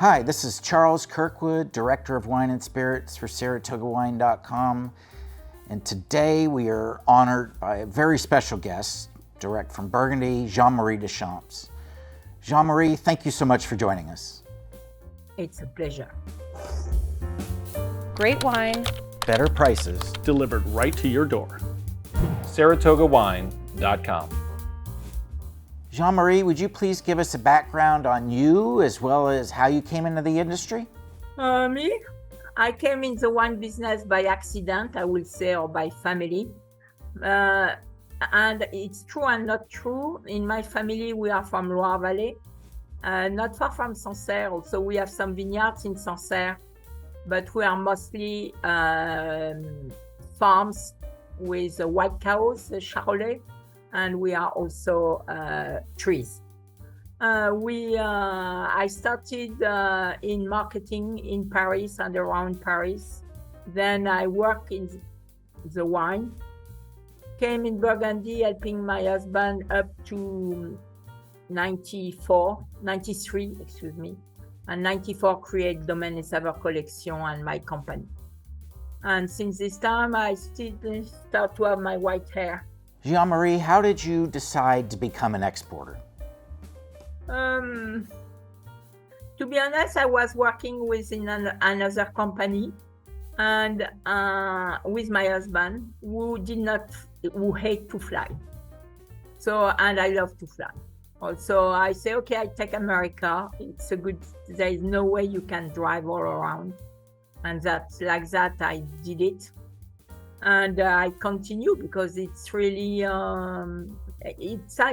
Hi, this is Charles Kirkwood, Director of Wine and Spirits for SaratogaWine.com. And today we are honored by a very special guest, direct from Burgundy, Jeanne Marie de Champs. Jeanne Marie, thank you so much for joining us. It's a pleasure. Great wine. Better prices. Delivered right to your door. SaratogaWine.com. Jeanne Marie, would you please give us a background on you as well as how you came into the industry? Me? I came in the wine business by accident, I would say, or by family. And it's true and not true. In my family, we are from Loire Valley, not far from Sancerre. Also, we have some vineyards in Sancerre, but we are mostly farms with white cows, the Charolais, and we are also trees. I started in marketing in Paris and around Paris. Then I worked in the wine. Came in Burgundy, helping my husband up to 93, excuse me. And 94 create Domaine et Saveurs Collection and my company. And since this time, I still start to have my white hair. Jeanne Marie, how did you decide to become an exporter? To be honest, I was working within another company and with my husband who hate to fly. And I love to fly. Also, I say, okay, I take America. There is no way you can drive all around. And like that, I did it. And I continue because it's really, I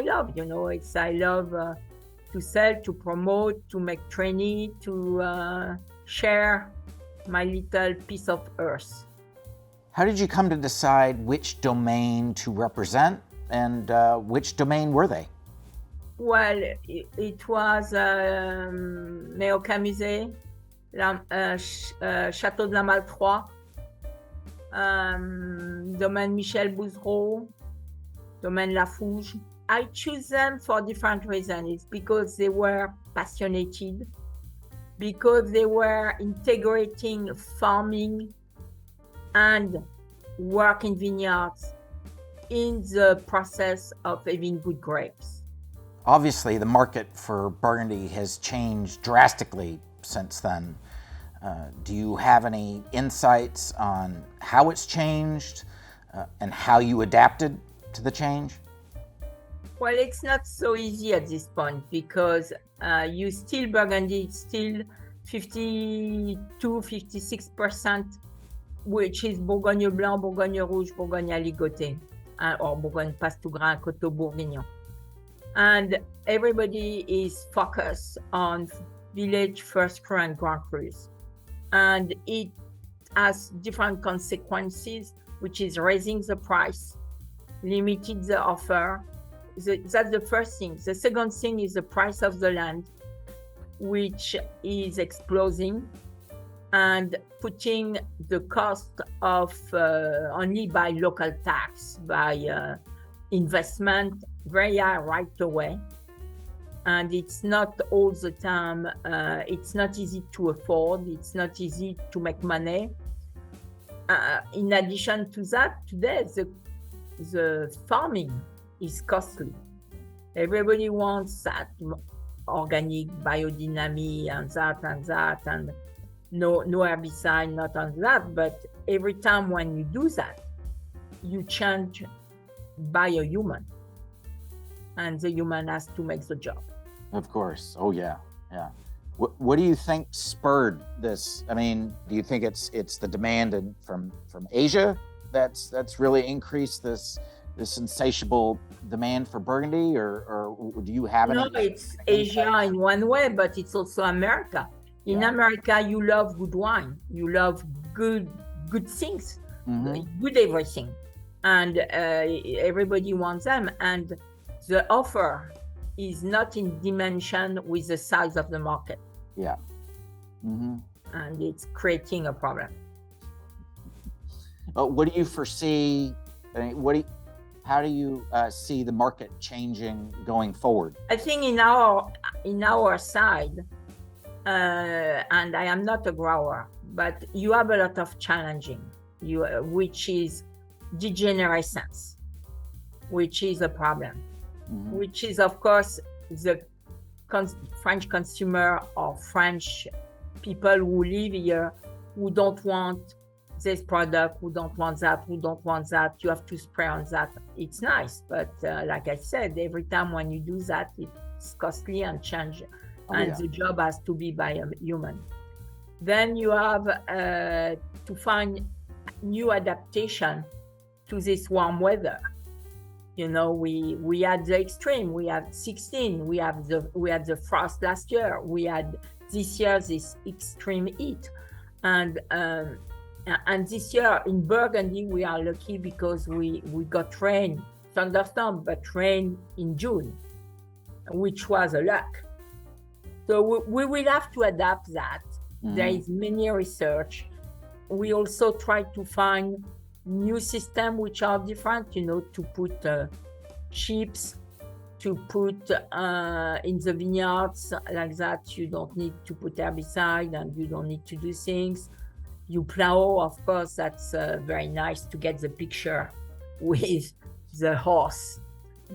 love to sell, to promote, to make training, to share my little piece of earth. How did you come to decide which domain to represent and which domain were they? Well, it was Méocamusé, Château de la Maltroit, Domaine Michel Bouzereau, Domaine Lafouge. I choose them for different reasons. It's because they were passionate, because they were integrating farming and work in vineyards in the process of having good grapes. Obviously, the market for Burgundy has changed drastically since then. Do you have any insights on how it's changed and how you adapted to the change? Well, it's not so easy at this point because Burgundy is still 52-56%, which is Bourgogne Blanc, Bourgogne Rouge, Bourgogne Aligoté, or Bourgogne Passe-tout-Grain, Coteaux Bourguignon. And everybody is focused on village first cru and grand crus. And it has different consequences, which is raising the price, limiting the offer. That's the first thing. The second thing is the price of the land, which is exploding and putting the cost of only by local tax, by investment very high right away. And it's not all the time, it's not easy to afford, it's not easy to make money. In addition to that, today, the farming is costly. Everybody wants that organic, biodynamic, and no herbicide, not on that. But every time when you do that, you change by a human. And the human has to make the job. Of course. Oh, yeah. Yeah. What do you think spurred this? I mean, do you think it's the demand from Asia that's really increased this insatiable demand for Burgundy, or do you have any? No, it's Asia in one way, but it's also America. In America, you love good wine, you love good things, good everything, and everybody wants them. And the offer is not in dimension with the size of the market. Yeah. Mm-hmm. And it's creating a problem. What do you foresee? How do you see the market changing going forward? I think in our side, and I am not a grower, but you have a lot of challenging, which is degenerescence, which is a problem, which is, of course, the French consumer or French people who live here who don't want this product, who don't want that, who don't want that. You have to spray on that. It's nice, but like I said, every time when you do that, it's costly and change, and the job has to be by a human. Then you have to find new adaptation to this warm weather. You know, we had the extreme. We had 16. We had the frost last year. We had this year this extreme heat, and this year in Burgundy we are lucky because we got rain, thunderstorm, but rain in June, which was a luck. So we will have to adapt that. There is many research. We also try to find new systems which are different, you know, to put chips, to put in the vineyards like that. You don't need to put herbicide and you don't need to do things. You plow, of course, that's very nice to get the picture with the horse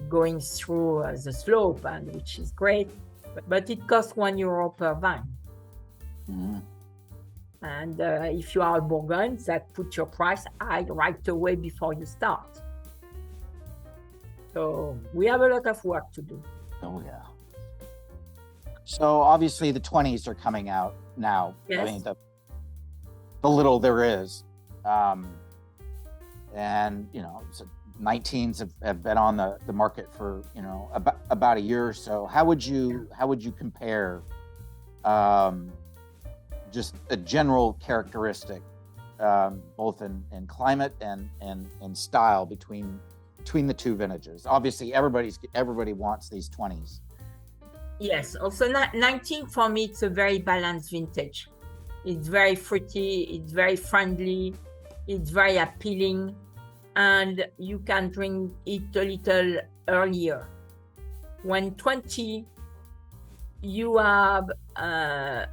going through the slope, and which is great. But it costs €1 per vine. And if you are a Bourgogne, that puts your price high right away before you start. So we have a lot of work to do. Oh, yeah. So obviously the 20s are coming out now. Yes. I mean, the little there is. And, you know, so 19s have been on the market for, you know, about a year or so. How would you compare just a general characteristic, both in climate and style between the two vintages? Obviously, everybody wants these 20s. Yes. Also, 19 for me, it's a very balanced vintage. It's very fruity. It's very friendly. It's very appealing, and you can drink it a little earlier. When 20, you have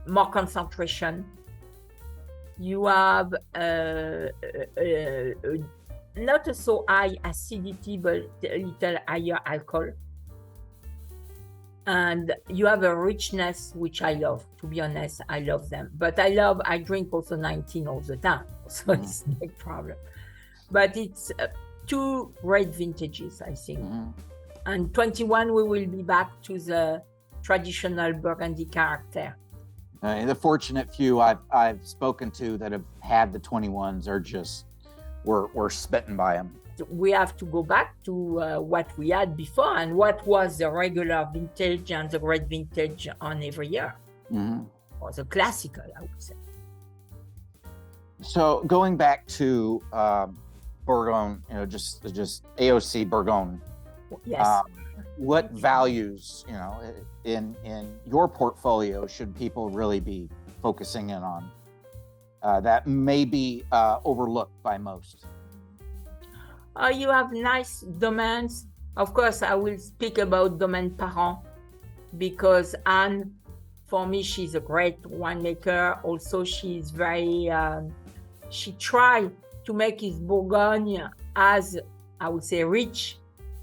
more concentration. You have not a so high acidity, but a little higher alcohol. And you have a richness, which I love. To be honest, I love them. But I drink also 19 all the time, so it's no problem. But it's two great vintages, I think. And 21, we will be back to the traditional Burgundy character. The fortunate few I've spoken to that have had the 21s are just we're smitten by them. We have to go back to what we had before and what was the regular vintage and the great vintage on every year, or the classical, I would say. So going back to Bourgogne, you know, just AOC Bourgogne. Yes. What values, you know, in your portfolio should people really be focusing in on that may be overlooked by most? You have nice domains. Of course, I will speak about Domaine Parent because Anne, for me, she's a great winemaker. Also, she's very, she tried to make his Bourgogne as, I would say, rich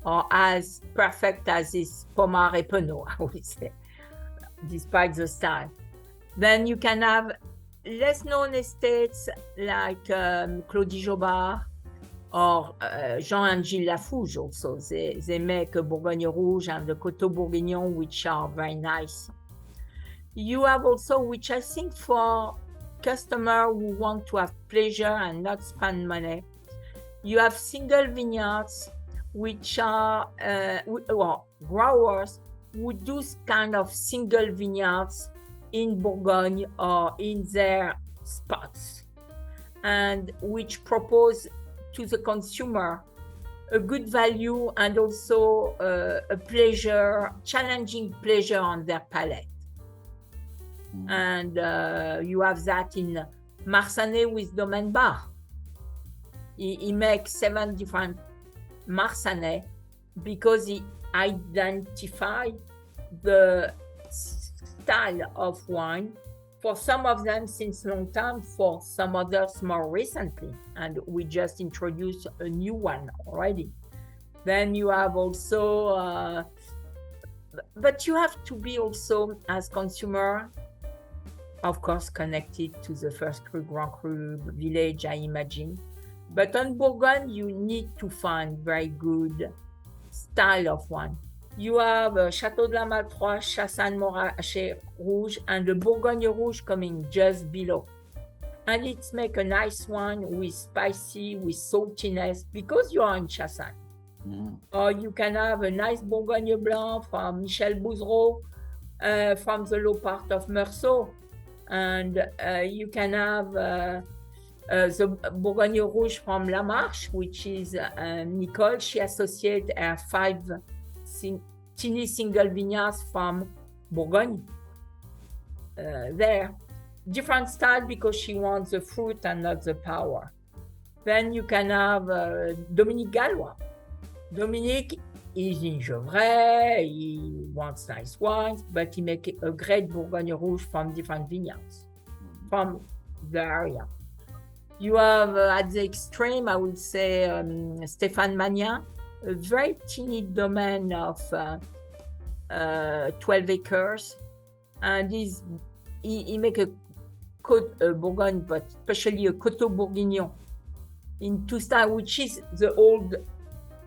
or as perfect as his Pommard et Penaud, I would say, despite the style. Then you can have less known estates like Claudie Jobard or Jean and Gilles Lafouge also. They make a Bourgogne Rouge and the Coteau Bourguignon, which are very nice. You have also, which I think for customers who want to have pleasure and not spend money, you have single vineyards, which are growers who do kind of single vineyards in Bourgogne or in their spots, and which propose to the consumer a good value and also a pleasure, challenging pleasure on their palate. And you have that in Marsanne with Domaine Bar. He makes 7 different Marsanne because he identified the style of wine. For some of them since long time, for some others more recently. And we just introduced a new one already. Then you have also, but you have to be also as consumer, of course, connected to the first cru, Grand Cru village, I imagine. But on Bourgogne, you need to find very good style of wine. You have Château de la Maltroit, Chassagne Montrachet Rouge, and the Bourgogne Rouge coming just below. And it's make a nice wine with spicy, with saltiness, because you are in Chassagne. Mm-hmm. Or you can have a nice Bourgogne Blanc from Michel Bouzereau, from the low part of Meursault. And you can have the Bourgogne Rouge from La Marche, which is Nicole. She associates her 5 teeny single vineyards from Bourgogne. There, different style because she wants the fruit and not the power. Then you can have Dominique Gallois. Dominique is in Gevrey, he wants nice wines, but he makes a great Bourgogne Rouge from different vineyards from the area. You have at the extreme, I would say, Stéphane Magnin, a very teeny domain of 12 acres, and he make a Côte Bourgogne, but especially a Coteau Bourguignon in 2 styles, which is the old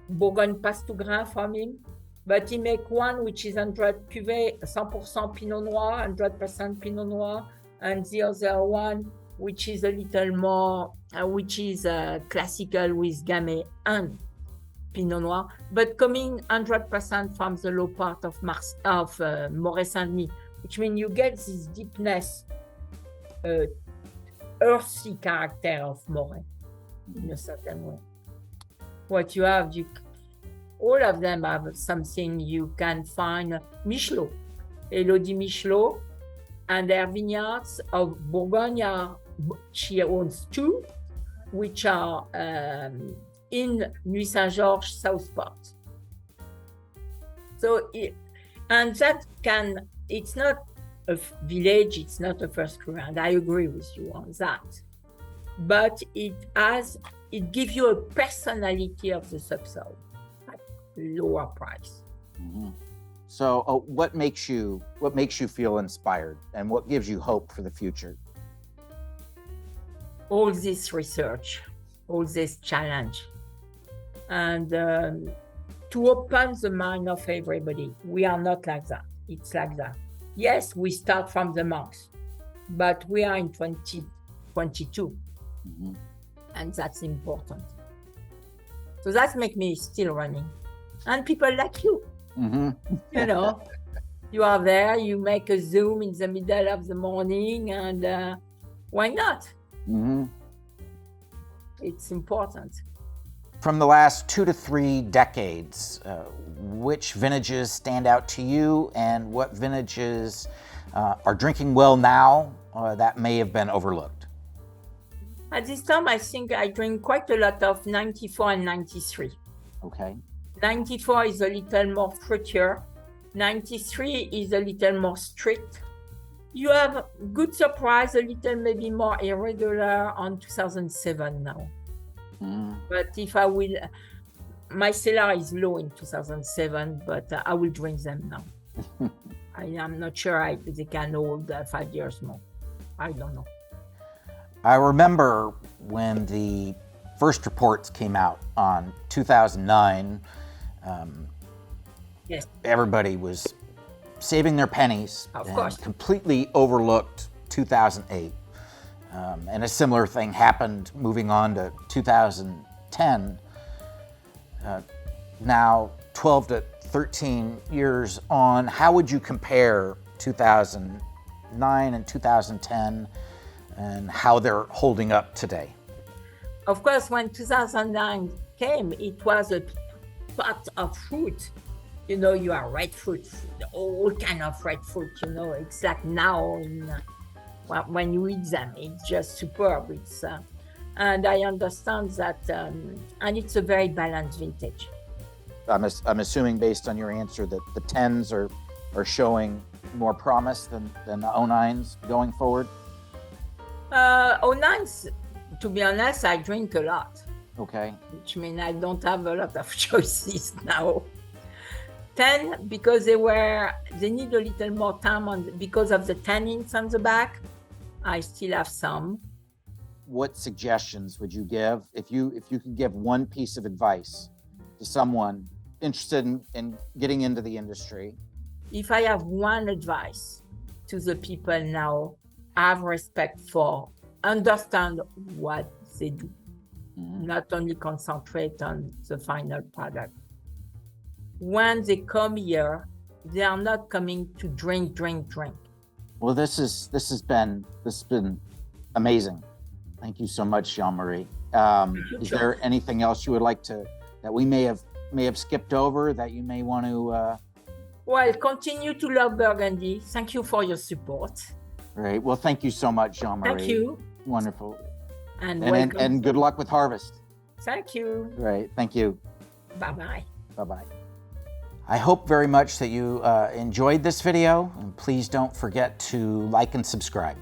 Bourgogne passe tout grain from him, but he make one which is 100 cuvée, 100% Pinot Noir, 100% Pinot Noir, and the other one which is a little more, which is classical with Gamay and Pinot Noir, but coming 100% from the low part of Moret Saint-Denis, which means you get this deepness, earthy character of Moret in a certain way. What you have, all of them have something you can find. Michelot, Elodie Michelot, and their vineyards of Bourgogne, she owns 2, which are in Nuit Saint-Georges, South Part. So, and that can, it's not a village, it's not a first cru, and I agree with you on that. But it gives you a personality of the subsoil at lower price. Mm-hmm. So, what makes you feel inspired, and what gives you hope for the future? All this research, all this challenge, and to open the mind of everybody. We are not like that. It's like that. Yes, we start from the monks, but we are in 2022, mm-hmm. and that's important. So that makes me still running, and people like you. Mm-hmm. You know, you are there. You make a Zoom in the middle of the morning, and why not? Mm-hmm. It's important. From the last 2 to 3 decades, which vintages stand out to you, and what vintages are drinking well now that may have been overlooked? At this time, I think I drink quite a lot of 94 and 93. Okay. 94 is a little more fruitier. 93 is a little more strict. You have good surprise, a little maybe more irregular on 2007 now. Mm. But if I will, my cellar is low in 2007, but I will drink them now. I am not sure they can hold 5 years more. I don't know. I remember when the first reports came out on 2009, yes. Everybody was saving their pennies and completely overlooked 2008. And a similar thing happened moving on to 2010. Now, 12 to 13 years on, how would you compare 2009 and 2010 and how they're holding up today? Of course, when 2009 came, it was a pot of fruit. You know, you are red fruit, all kind of red fruit, you know, it's like now when you eat them, it's just superb. It's, and I understand that, and it's a very balanced vintage. I'm assuming based on your answer that the 10s are showing more promise than the 09s going forward? 09s, to be honest, I drink a lot, Okay. which means I don't have a lot of choices now. 10, because they need a little more time because of the tannins on the back. I still have some. What suggestions would you give if you could give one piece of advice to someone interested in getting into the industry? If I have one advice to the people now, have respect for, understand what they do, not only concentrate on the final product. When they come here, they are not coming to drink. Well, this has been amazing. Thank you so much, Jeanne Marie. Is there anything else you would like that we may have skipped over that you may want to? Well, continue to love Burgundy. Thank you for your support. Great. Well, thank you so much, Jeanne Marie. Thank you. Wonderful. And good luck with harvest. Thank you. Great. Thank you. Bye-bye. Bye-bye. I hope very much that you enjoyed this video, and please don't forget to like and subscribe.